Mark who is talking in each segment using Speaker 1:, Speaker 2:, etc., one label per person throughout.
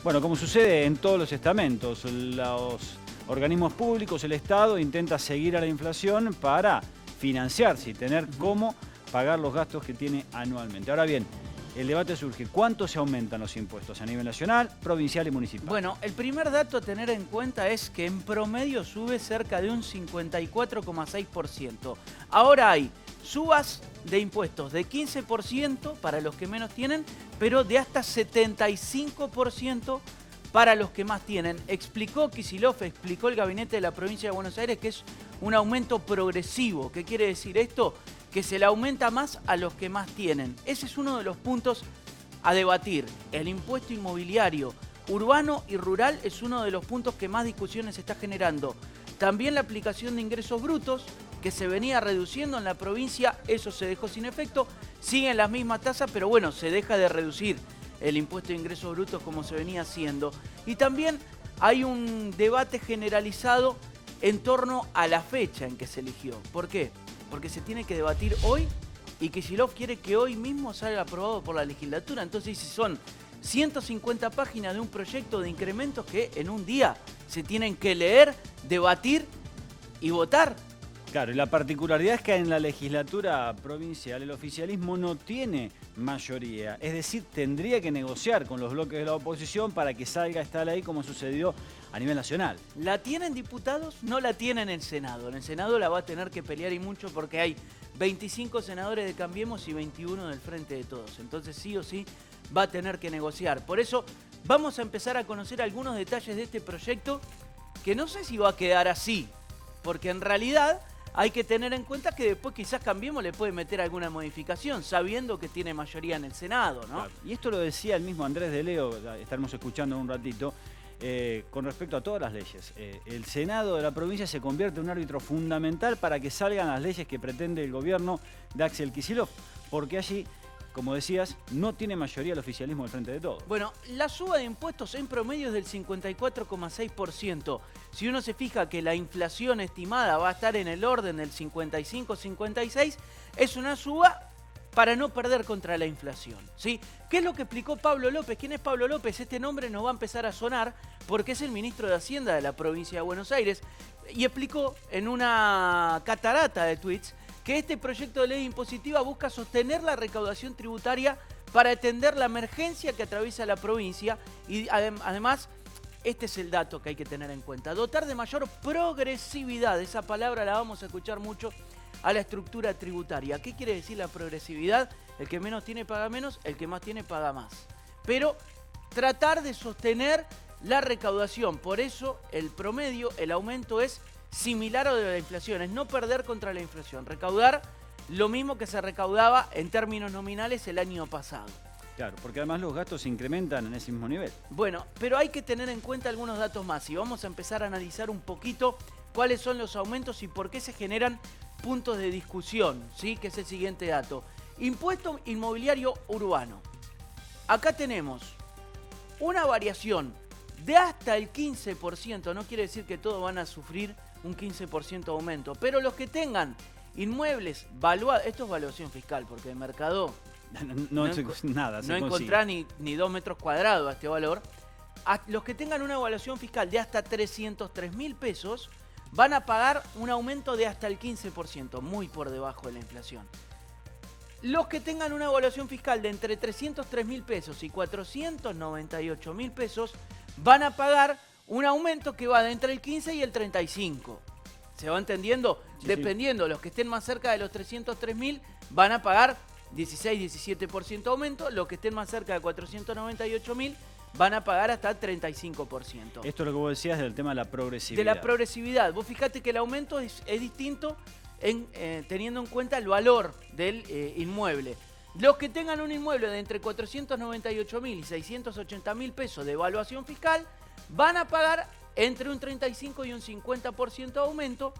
Speaker 1: Bueno, como sucede en todos los estamentos, los organismos públicos, el Estado intenta seguir a la inflación para financiarse y tener cómo pagar los gastos que tiene anualmente. Ahora bien, el debate surge, ¿cuánto se aumentan los impuestos a nivel nacional, provincial y municipal?
Speaker 2: Bueno, el primer dato a tener en cuenta es que en promedio sube cerca de un 54,6%. Ahora hay subas de impuestos de 15% para los que menos tienen, pero de hasta 75% para los que más tienen. Explicó Kicillof, explicó el gabinete de la provincia de Buenos Aires que es un aumento progresivo. ¿Qué quiere decir esto? Que se le aumenta más a los que más tienen. Ese es uno de los puntos a debatir. El impuesto inmobiliario urbano y rural es uno de los puntos que más discusiones está generando. También la aplicación de ingresos brutos, que se venía reduciendo en la provincia, eso se dejó sin efecto. Siguen las mismas tasas, pero bueno, se deja de reducir el impuesto de ingresos brutos como se venía haciendo. Y también hay un debate generalizado en torno a la fecha en que se eligió. ¿Por qué? Porque se tiene que debatir hoy y Kicillof quiere que hoy mismo salga aprobado por la legislatura. Entonces, si son 150 páginas de un proyecto de incrementos que en un día se tienen que leer, debatir y votar.
Speaker 1: Claro, y la particularidad es que en la legislatura provincial el oficialismo no tiene mayoría. Es decir, tendría que negociar con los bloques de la oposición para que salga esta ley como sucedió a nivel nacional.
Speaker 2: ¿La tienen diputados? No la tienen en el Senado. En el Senado la va a tener que pelear y mucho porque hay 25 senadores de Cambiemos y 21 del Frente de Todos. Entonces sí o sí va a tener que negociar. Por eso vamos a empezar a conocer algunos detalles de este proyecto que no sé si va a quedar así. Porque en realidad hay que tener en cuenta que después quizás Cambiemos le puede meter alguna modificación, sabiendo que tiene mayoría en el Senado, ¿no?
Speaker 1: Claro. Y esto lo decía el mismo Andrés de Leo, estaremos escuchando en un ratito, con respecto a todas las leyes. El Senado de la provincia se convierte en un árbitro fundamental para que salgan las leyes que pretende el gobierno de Axel Kicillof, porque allí, como decías, no tiene mayoría el oficialismo del Frente de Todos.
Speaker 2: Bueno, la suba de impuestos en promedio es del 54,6%. Si uno se fija que la inflación estimada va a estar en el orden del 55-56, es una suba para no perder contra la inflación, ¿sí? ¿Qué es lo que explicó Pablo López? ¿Quién es Pablo López? Este nombre nos va a empezar a sonar porque es el ministro de Hacienda de la provincia de Buenos Aires y explicó en una catarata de tweets que este proyecto de ley impositiva busca sostener la recaudación tributaria para atender la emergencia que atraviesa la provincia y además, este es el dato que hay que tener en cuenta, dotar de mayor progresividad, esa palabra la vamos a escuchar mucho, a la estructura tributaria. ¿Qué quiere decir la progresividad? El que menos tiene paga menos, el que más tiene paga más. Pero tratar de sostener la recaudación, por eso el promedio, el aumento es similar a lo de la inflación, es no perder contra la inflación, recaudar lo mismo que se recaudaba en términos nominales el año pasado.
Speaker 1: Claro, porque además los gastos se incrementan en ese mismo nivel.
Speaker 2: Bueno, pero hay que tener en cuenta algunos datos más y vamos a empezar a analizar un poquito cuáles son los aumentos y por qué se generan puntos de discusión, ¿sí? Que es el siguiente dato. Impuesto inmobiliario urbano. Acá tenemos una variación de hasta el 15%, no quiere decir que todos van a sufrir un 15% de aumento, pero los que tengan inmuebles valuados, esto es valuación fiscal, porque el mercado
Speaker 1: No
Speaker 2: encontrás ni 2 metros cuadrados a este valor. Los que tengan una evaluación fiscal de hasta 303.000 pesos van a pagar un aumento de hasta el 15%, muy por debajo de la inflación. Los que tengan una evaluación fiscal de entre 303.000 pesos y 498.000 pesos van a pagar un aumento que va de entre el 15 y el 35. ¿Se va entendiendo?
Speaker 1: Sí,
Speaker 2: dependiendo, los que estén más cerca de los 303.000 van a pagar 16-17% aumento, los que estén más cerca de 498.000 van a pagar hasta 35%.
Speaker 1: Esto es lo que vos decías del tema de la progresividad.
Speaker 2: De la progresividad. Vos fijate que el aumento es distinto teniendo en cuenta el valor del inmueble. Los que tengan un inmueble de entre 498.000 y 680.000 pesos de evaluación fiscal van a pagar entre un 35 y un 50% de aumento.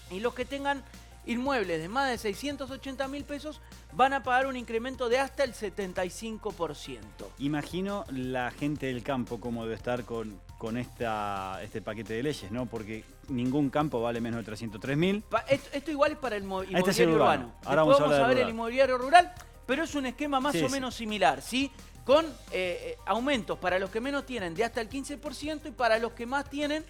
Speaker 2: Y los que tengan inmuebles de más de 680.000 pesos van a pagar un incremento de hasta el 75%.
Speaker 1: Imagino la gente del campo cómo debe estar con este paquete de leyes, ¿no? Porque ningún campo vale menos de 303.000.
Speaker 2: Esto igual es para el
Speaker 1: Este
Speaker 2: inmobiliario
Speaker 1: es el
Speaker 2: urbano.
Speaker 1: Ahora
Speaker 2: Después
Speaker 1: vamos a
Speaker 2: ver
Speaker 1: rural.
Speaker 2: el inmobiliario rural, pero es un esquema más
Speaker 1: Sí,
Speaker 2: o menos similar, ¿sí? con aumentos para los que menos tienen de hasta el 15% y para los que más tienen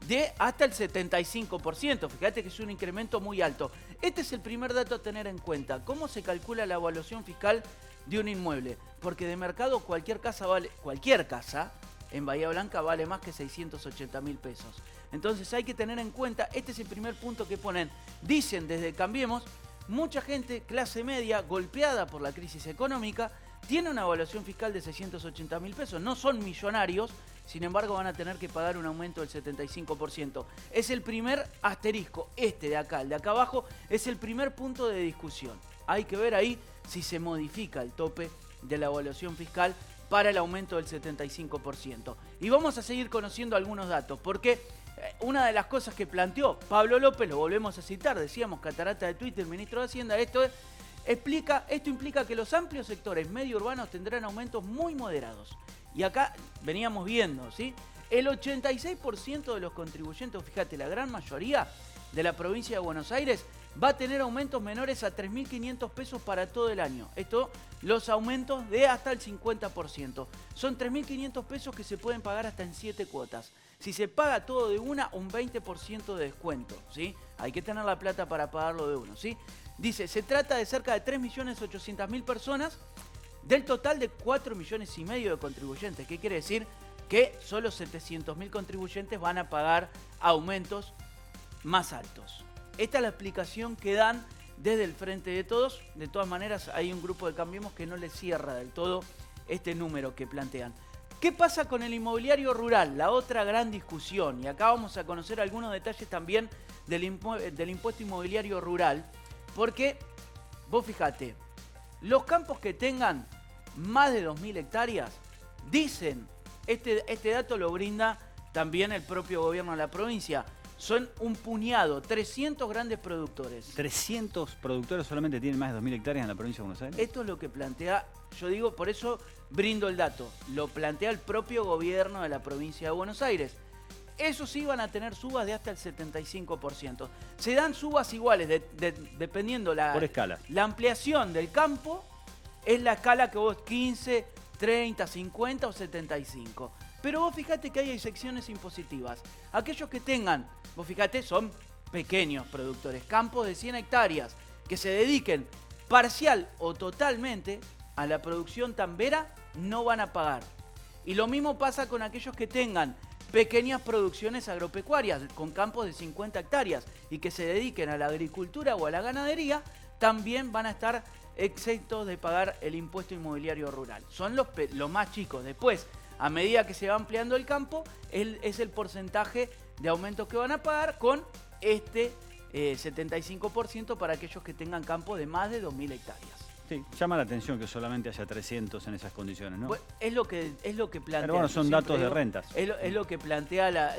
Speaker 2: de hasta el 75%. Fíjate que es un incremento muy alto. Este es el primer dato a tener en cuenta. ¿Cómo se calcula la evaluación fiscal de un inmueble? Porque de mercado cualquier casa en Bahía Blanca vale más que 680.000 pesos. Entonces hay que tener en cuenta, este es el primer punto que ponen. Dicen desde Cambiemos, mucha gente, clase media, golpeada por la crisis económica, tiene una evaluación fiscal de 680.000 pesos. No son millonarios, sin embargo van a tener que pagar un aumento del 75%. Es el primer asterisco, este de acá, el de acá abajo, es el primer punto de discusión. Hay que ver ahí si se modifica el tope de la evaluación fiscal para el aumento del 75%. Y vamos a seguir conociendo algunos datos, porque una de las cosas que planteó Pablo López, lo volvemos a citar, decíamos, catarata de Twitter, ministro de Hacienda, esto implica que los amplios sectores medio urbanos tendrán aumentos muy moderados. Y acá veníamos viendo, ¿sí? El 86% de los contribuyentes, fíjate, la gran mayoría de la provincia de Buenos Aires va a tener aumentos menores a 3.500 pesos para todo el año. Esto, los aumentos de hasta el 50%. Son 3.500 pesos que se pueden pagar hasta en 7 cuotas. Si se paga todo de una, un 20% de descuento, ¿sí? Hay que tener la plata para pagarlo de uno, ¿sí? Dice, se trata de cerca de 3.800.000 personas del total de 4,5 millones de contribuyentes. ¿Qué quiere decir? Que solo 700.000 contribuyentes van a pagar aumentos más altos. Esta es la explicación que dan desde el Frente de Todos. De todas maneras, hay un grupo de Cambiemos que no le cierra del todo este número que plantean. ¿Qué pasa con el inmobiliario rural? La otra gran discusión. Y acá vamos a conocer algunos detalles también del impuesto inmobiliario rural. Porque, vos fijate, los campos que tengan más de 2.000 hectáreas, dicen, este dato lo brinda también el propio gobierno de la provincia, son un puñado, 300 grandes productores.
Speaker 1: ¿300 productores solamente tienen más de 2.000 hectáreas en la provincia de Buenos Aires?
Speaker 2: Esto es lo que plantea, yo digo, por eso brindo el dato, lo plantea el propio gobierno de la provincia de Buenos Aires. Esos sí van a tener subas de hasta el 75%. Se dan subas iguales, dependiendo
Speaker 1: por escala.
Speaker 2: La ampliación del campo, es la escala que vos 15, 30, 50 o 75. Pero vos fíjate que hay secciones impositivas. Aquellos que tengan, vos fíjate, son pequeños productores, campos de 100 hectáreas, que se dediquen parcial o totalmente a la producción tambera, no van a pagar. Y lo mismo pasa con aquellos que tengan pequeñas producciones agropecuarias, con campos de 50 hectáreas, y que se dediquen a la agricultura o a la ganadería, también van a estar exentos de pagar el impuesto inmobiliario rural. Son los más chicos. Después, a medida que se va ampliando el campo, es el porcentaje de aumentos que van a pagar con este 75% para aquellos que tengan campos de más de 2.000 hectáreas.
Speaker 1: Sí, llama la atención que solamente haya 300 en esas condiciones, ¿no?
Speaker 2: Pues es lo que plantea.
Speaker 1: Pero bueno, son datos de rentas.
Speaker 2: Es lo que plantea,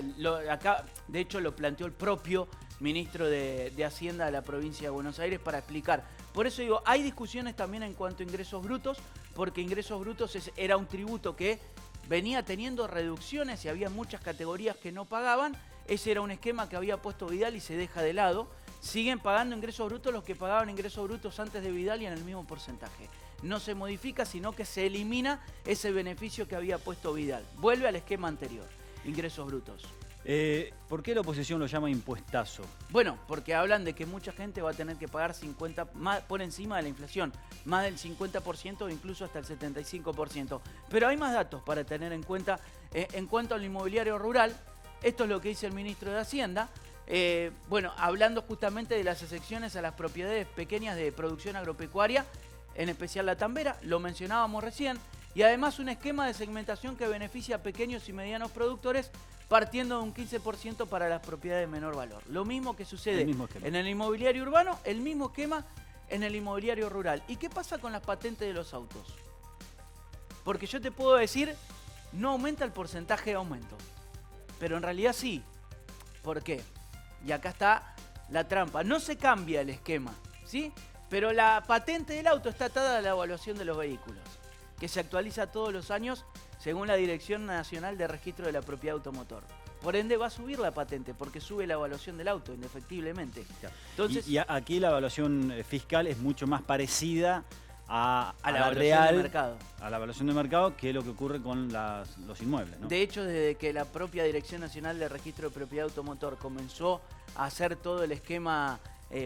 Speaker 2: acá de hecho lo planteó el propio ministro de Hacienda de la provincia de Buenos Aires para explicar. Por eso digo, hay discusiones también en cuanto a ingresos brutos, porque ingresos brutos era un tributo que venía teniendo reducciones y había muchas categorías que no pagaban. Ese era un esquema que había puesto Vidal y se deja de lado. Siguen pagando ingresos brutos los que pagaban ingresos brutos antes de Vidal y en el mismo porcentaje. No se modifica, sino que se elimina ese beneficio que había puesto Vidal. Vuelve al esquema anterior, ingresos brutos.
Speaker 1: ¿Por qué la oposición lo llama impuestazo?
Speaker 2: Bueno, porque hablan de que mucha gente va a tener que pagar 50, más, por encima de la inflación, más del 50% o incluso hasta el 75%. Pero hay más datos para tener en cuenta. En cuanto al inmobiliario rural, esto es lo que dice el ministro de Hacienda. Bueno, hablando justamente de las excepciones a las propiedades pequeñas de producción agropecuaria, en especial la tambera, lo mencionábamos recién, y además un esquema de segmentación que beneficia a pequeños y medianos productores, partiendo de un 15% para las propiedades de menor valor. Lo mismo que sucede en el inmobiliario urbano, el mismo esquema en el inmobiliario rural. ¿Y qué pasa con las patentes de los autos? Porque yo te puedo decir, no aumenta el porcentaje de aumento, pero en realidad sí. ¿Por qué? Y acá está la trampa. No se cambia el esquema, ¿sí? Pero la patente del auto está atada a la evaluación de los vehículos, que se actualiza todos los años según la Dirección Nacional de Registro de la Propiedad Automotor. Por ende va a subir la patente porque sube la evaluación del auto, indefectiblemente.
Speaker 1: Claro.
Speaker 2: Entonces,
Speaker 1: y aquí la evaluación fiscal es mucho más parecida a
Speaker 2: la
Speaker 1: la
Speaker 2: evaluación
Speaker 1: real,
Speaker 2: de mercado.
Speaker 1: a la evaluación de mercado, que es lo que ocurre con los inmuebles, ¿no?
Speaker 2: De hecho, desde que la propia Dirección Nacional de Registro de Propiedad Automotor comenzó a hacer todo el esquema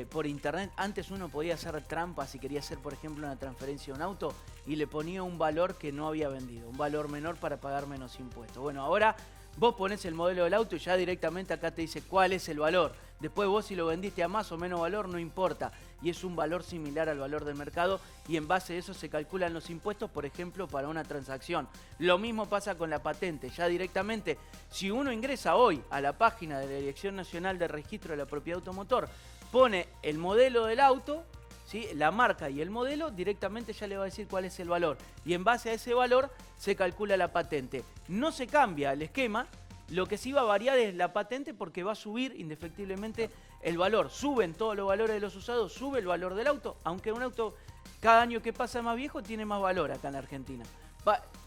Speaker 2: por internet, antes uno podía hacer trampas si quería hacer, por ejemplo, una transferencia de un auto y le ponía un valor que no había vendido, un valor menor para pagar menos impuestos. Bueno, ahora vos ponés el modelo del auto y ya directamente acá te dice cuál es el valor. Después vos si lo vendiste a más o menos valor no importa. Y es un valor similar al valor del mercado y en base a eso se calculan los impuestos, por ejemplo, para una transacción. Lo mismo pasa con la patente. Ya directamente, si uno ingresa hoy a la página de la Dirección Nacional de Registro de la Propiedad Automotor, pone el modelo del auto, ¿sí?, la marca y el modelo, directamente ya le va a decir cuál es el valor. Y en base a ese valor se calcula la patente. No se cambia el esquema, lo que sí va a variar es la patente porque va a subir indefectiblemente el valor. Suben todos los valores de los usados, sube el valor del auto, aunque un auto cada año que pasa más viejo tiene más valor acá en Argentina,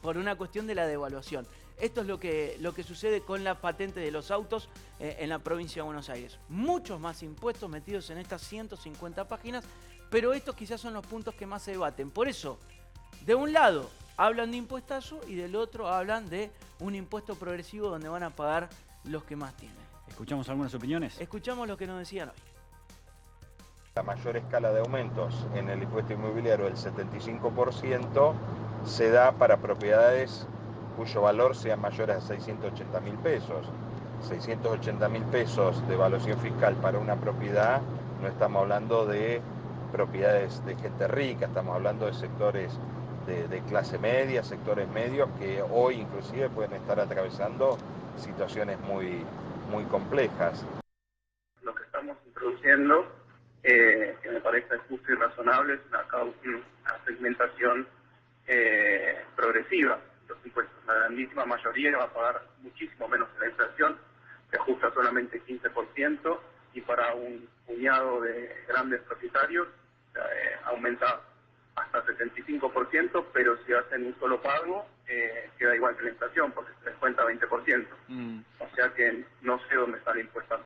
Speaker 2: por una cuestión de la devaluación. Esto es lo que sucede con la patente de los autos en la provincia de Buenos Aires. Muchos más impuestos metidos en estas 150 páginas, pero estos quizás son los puntos que más se debaten. Por eso, de un lado hablan de impuestazo y del otro hablan de un impuesto progresivo donde van a pagar los que más tienen.
Speaker 1: ¿Escuchamos algunas opiniones?
Speaker 2: Escuchamos lo que nos decían hoy.
Speaker 3: La mayor escala de aumentos en el impuesto inmobiliario del 75% se da para propiedades cuyo valor sea mayor a 680.000 pesos. 680.000 pesos de evaluación fiscal para una propiedad, no estamos hablando de propiedades de gente rica, estamos hablando de sectores de clase media, sectores medios que hoy inclusive pueden estar atravesando situaciones muy complejas.
Speaker 4: Lo que estamos introduciendo, que me parece justo y razonable, es una segmentación progresiva de los impuestos. La grandísima mayoría va a pagar muchísimo menos en la inflación, se ajusta solamente 15%, y para un puñado de grandes propietarios aumenta hasta 75%, pero si hacen un solo pago, queda igual que la inflación, porque se descuenta 20%. O sea que no sé dónde está la impuesta.